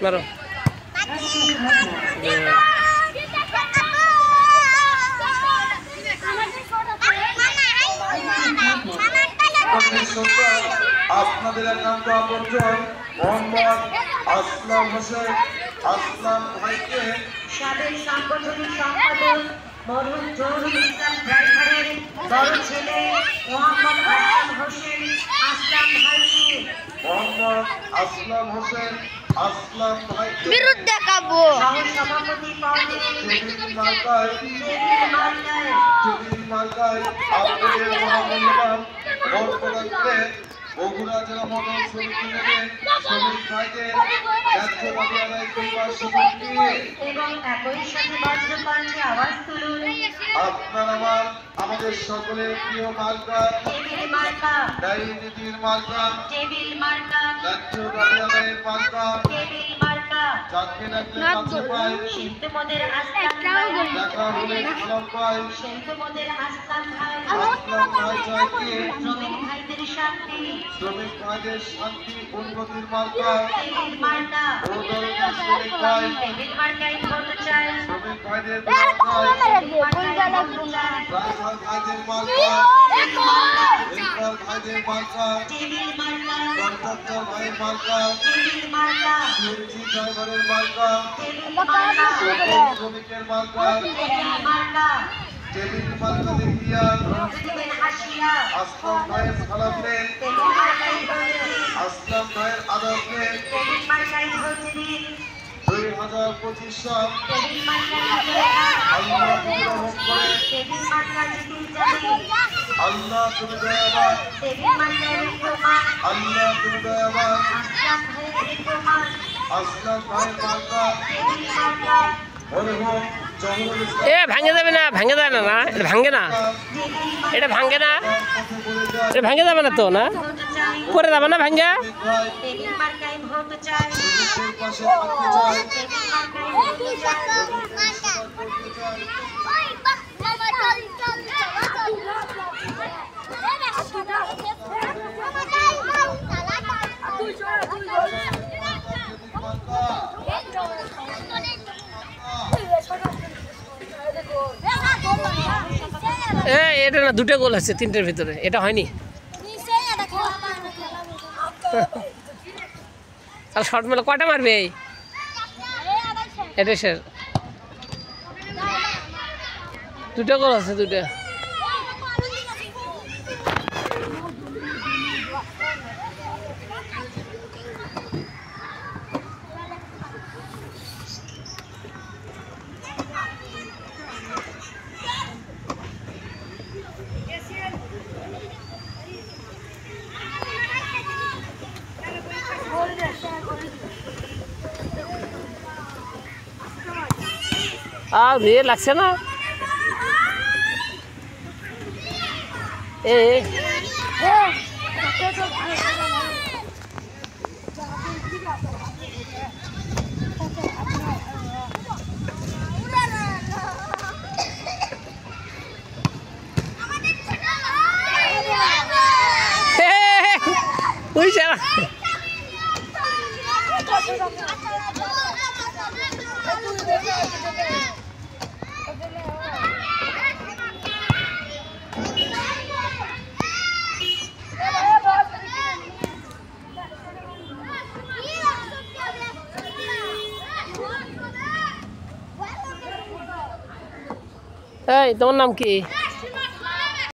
মারো আপনাদের একান্ত আপনজন মোহাম্মদ আসলাম হোসেন আসলাম ভাইকে সাবেক সাংগঠনিক সম্পাদক মরহুম জহুরুল ইসলাম ড্রাইভারের বড় ছেলে মোহাম্মদ আসলাম হোসেন আসলাম ভাইকে মোহাম্মদ আসলাম হোসেন আসলাম ভাইকে বিরুদ্ধে কাবো সহসভাপতি পদে মার্কায় আপনাদের মহামূল্যবান ভোট প্রদান করে বগুড়া জেলা মডেল সমিতি থেকে শ্রমিক ভাইদের ন্যায্য দাবি আদায় করবার সুযোগ দিয়ে এবং একই সাথে বজ্রকণ্ঠে আওয়াজ তুলুন আপনার আমাদের সকলের প্রিয় মার্কা টেবিল মার্কা ন্যায় নীতির মার্কা টেবিল মার্কা ন্যায্য দাবি আদায়ের মার্কা টেবিল মার্কা যাকে ডাকলে কাছে পায় শিল্পমদের আসলাম ভাই দেখা হলে সালাম পায় শিল্পমদের আসলাম ভাই আসলাম ভাই চায় কি শ্রমিক ভাইদের শান্তি শ্রমিক ভাইদের শান্তি উন্নতির মার্কা টেবিল মার্কা ও দরদি শ্রমিক ভাই টেবিল মার্কায় ভোট চাই শ্রমিক ভাইদের ভোট চায় টেবিল মার্কায় ভোট চাই রাজহার ভাইদের মার্কা ইকবাল ভাইদের মার্কা টেবিল মার্কা কন্ট্রাক্টর ভাইয়ের মার্কা টেবিল মার্কা সিএনজি ড্রাইভারের মার্কা টেবিল মার্কা শ্রমিকের মার্কা টেবিল মার্কা টেবিল মার্কা দেখিয়া দিবেন হাসিয়া আসলাম ভাইয়ের সালাম নেন টেবিল মার্কায় ভোট দিন আসলাম ভাইয়ের আদাব নেন টেবিল মার্কায় ভোট দিন 2025 সাল টেবিল মার্কায় জিতে আল্লাহ গ্রহণ করে টেবিল মার্কা জিতে যাবে আল্লাহ তুমি দয়াবান টেবিল মার্কায় বিদ্যমান আল্লাহ তুমি দয়াবান আসলাম ভাইয়ের বিদ্যমান আসলাম ভাইয়ের মার্কা টেবিল মার্কা মরহুম জহুরুল ইসলাম এ ভাঙে যাবে না ভাঙে যায় না এটা ভাঙে না এটা ভাঙে না পথে বলে যায় এটা ভাঙে যাবে না তো না ভোট চাই পরে যাবে না ভাঙ্গা ভাই টেবিল মার্কায় ভোট চাই শ্রমিকদের পাশে থাকতে চায় টেবিল মার্কায় ভোট চাই এটা না দুটো গোল আছে তিনটের ভিতরে এটা হয়নি আর শর্ট মেলে কটা মারবে এটা স্যার দুটো গোল আছে দুটো আর বিয়ে লাগছে না এ বুঝছে না এই তোমার নাম কি?